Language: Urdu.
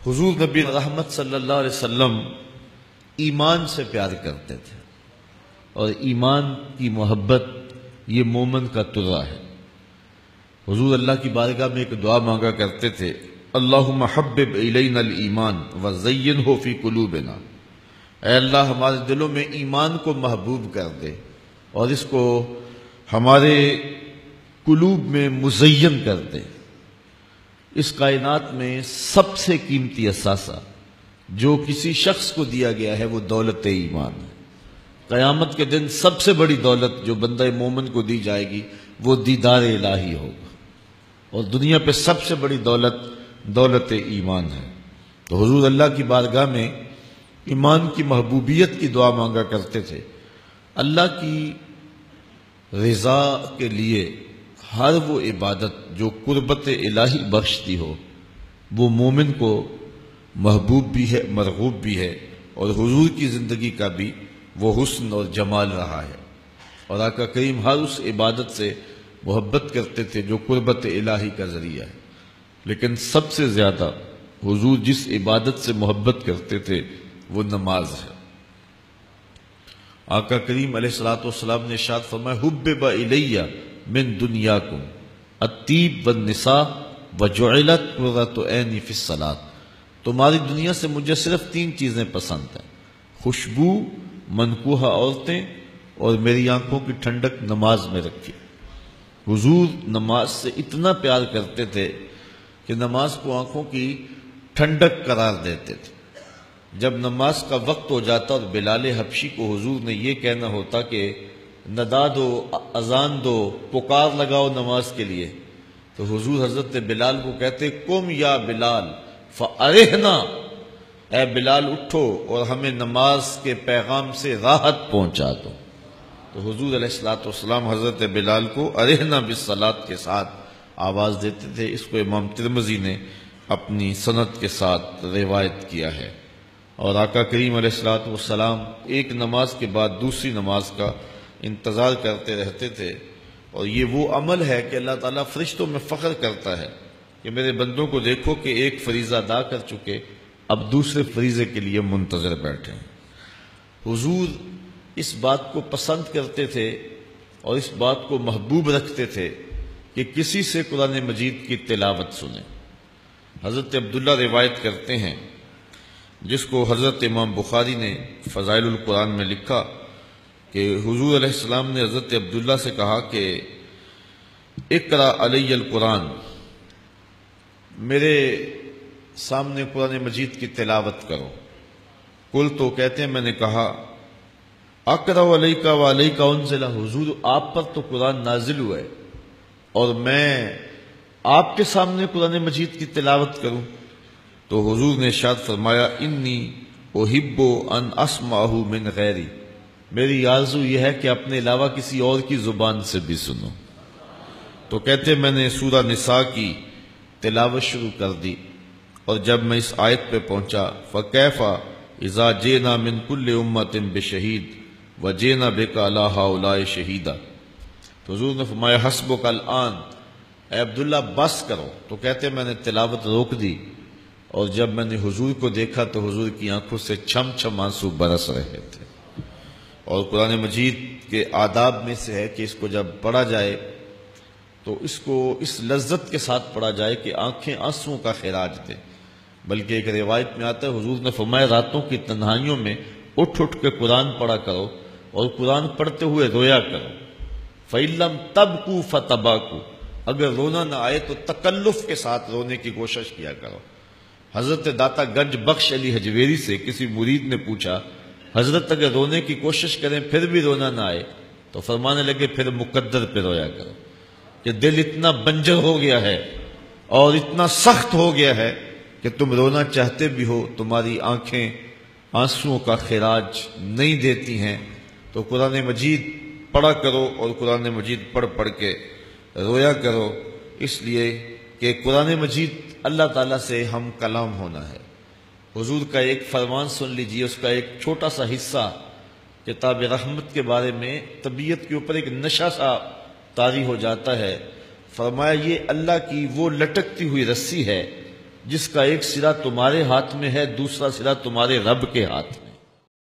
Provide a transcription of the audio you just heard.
حضور نبی رحمت صلی اللہ علیہ وسلم ایمان سے پیار کرتے تھے، اور ایمان کی محبت یہ مومن کا ترا ہے۔ حضور اللہ کی بارگاہ میں ایک دعا مانگا کرتے تھے، اللہم حبب الینا الایمان وزینہ فی قلوبنا، اے اللہ ہمارے دلوں میں ایمان کو محبوب کر دے اور اس کو ہمارے قلوب میں مزین کر دے۔ اس کائنات میں سب سے قیمتی اثاثہ جو کسی شخص کو دیا گیا ہے وہ دولت ایمان ہے۔ قیامت کے دن سب سے بڑی دولت جو بندہ مومن کو دی جائے گی وہ دیدار الہی ہوگا، اور دنیا پہ سب سے بڑی دولت دولت ایمان ہے۔ تو حضور اللہ کی بارگاہ میں ایمان کی محبوبیت کی دعا مانگا کرتے تھے۔ اللہ کی رضا کے لیے ہر وہ عبادت جو قربت الہی بخشتی ہو وہ مومن کو محبوب بھی ہے، مرغوب بھی ہے، اور حضور کی زندگی کا بھی وہ حسن اور جمال رہا ہے۔ اور آقا کریم ہر اس عبادت سے محبت کرتے تھے جو قربت الہی کا ذریعہ ہے، لیکن سب سے زیادہ حضور جس عبادت سے محبت کرتے تھے وہ نماز ہے۔ آقا کریم علیہ الصلوۃ والسلام نے ارشاد فرمایا، حبب الی من دنیاکم الطیب والنساء وجعلت قرۃ عینی فی الصلاۃ، تمہاری دنیا سے مجھے صرف 3 چیزیں پسند ہیں، خوشبو، منکوحہ عورتیں، اور میری آنکھوں کی ٹھنڈک نماز میں رکھی۔ حضور نماز سے اتنا پیار کرتے تھے کہ نماز کو آنکھوں کی ٹھنڈک قرار دیتے تھے۔ جب نماز کا وقت ہو جاتا اور بلال حبشی کو حضور نے یہ کہنا ہوتا کہ ندا دو، اذان دو، پکار لگاؤ نماز کے لیے، تو حضور حضرت بلال کو کہتے، قم یا بلال فارحنا، اے بلال اٹھو اور ہمیں نماز کے پیغام سے راحت پہنچا دو۔ تو حضور علیہ الصلوۃ والسلام حضرت بلال کو ارحنا بالصلاۃ کے ساتھ آواز دیتے تھے۔ اس کو امام ترمذی نے اپنی سند کے ساتھ روایت کیا ہے۔ اور آقا کریم علیہ الصلوۃ والسلام ایک نماز کے بعد دوسری نماز کا انتظار کرتے رہتے تھے، اور یہ وہ عمل ہے کہ اللہ تعالیٰ فرشتوں میں فخر کرتا ہے کہ میرے بندوں کو دیکھو کہ ایک فریضہ ادا کر چکے، اب دوسرے فریضے کے لیے منتظر بیٹھے ہیں۔ حضور اس بات کو پسند کرتے تھے اور اس بات کو محبوب رکھتے تھے کہ کسی سے قرآن مجید کی تلاوت سنیں۔ حضرت عبداللہ روایت کرتے ہیں، جس کو حضرت امام بخاری نے فضائل القرآن میں لکھا، کہ حضور علیہ السلام نے حضرت عبداللہ سے کہا کہ اقرأ علی القرآن، میرے سامنے قرآن مجید کی تلاوت کرو۔ قل تو کہتے ہیں میں نے کہا اقرأ علیک وعلیک انزل، حضور آپ پر تو قرآن نازل ہوا ہے اور میں آپ کے سامنے قرآن مجید کی تلاوت کروں؟ تو حضور نے ارشاد فرمایا، انی احب ان اسمعہ من غیری، میری آرزو یہ ہے کہ اپنے علاوہ کسی اور کی زبان سے بھی سنوں۔ تو کہتے میں نے سورہ نساء کی تلاوت شروع کر دی، اور جب میں اس آیت پہ پہنچا فَكَيْفَ إِذَا جِئْنَا مِن كُلِّ أُمَّةٍ بِشَهِيدٍ وَجِئْنَا بِكَ عَلَىٰ هَٰؤُلَاءِ شَهِيدًا، تو حضور نے فرمایا حسبک الآن، اے عبداللہ بس کرو۔ تو کہتے میں نے تلاوت روک دی، اور جب میں نے حضور کو دیکھا تو حضور کی آنکھوں سے چھم چھم آنسو برس رہے تھے۔ اور قرآن مجید کے آداب میں سے ہے کہ اس کو جب پڑھا جائے تو اس کو اس لذت کے ساتھ پڑھا جائے کہ آنکھیں آنسوؤں کا خراج دیں۔ بلکہ ایک روایت میں آتا ہے حضور نے فرمایا راتوں کی تنہائیوں میں اٹھ اٹھ کے قرآن پڑھا کرو اور قرآن پڑھتے ہوئے رویا کرو۔ فَإِن لَّمْ تَبْكُوا فَتَبَاكُوا، اگر رونا نہ آئے تو تکلف کے ساتھ رونے کی کوشش کیا کرو۔ حضرت داتا گنج بخش علی حجویری سے کسی مرید نے پوچھا، حضرت اگر رونے کی کوشش کریں پھر بھی رونا نہ آئے، تو فرمانے لگے پھر مقدر پہ رویا کرو، کہ دل اتنا بنجر ہو گیا ہے اور اتنا سخت ہو گیا ہے کہ تم رونا چاہتے بھی ہو، تمہاری آنکھیں آنسوؤں کا خراج نہیں دیتی ہیں، تو قرآن مجید پڑھا کرو اور قرآن مجید پڑھ پڑھ کے رویا کرو، اس لیے کہ قرآن مجید اللہ تعالیٰ سے ہم کلام ہونا ہے۔ حضور کا ایک فرمان سن لیجئے، اس کا ایک چھوٹا سا حصہ کتاب رحمت کے بارے میں طبیعت کے اوپر ایک نشہ سا طاری ہو جاتا ہے۔ فرمایا یہ اللہ کی وہ لٹکتی ہوئی رسی ہے جس کا ایک سرا تمہارے ہاتھ میں ہے، دوسرا سرا تمہارے رب کے ہاتھ میں۔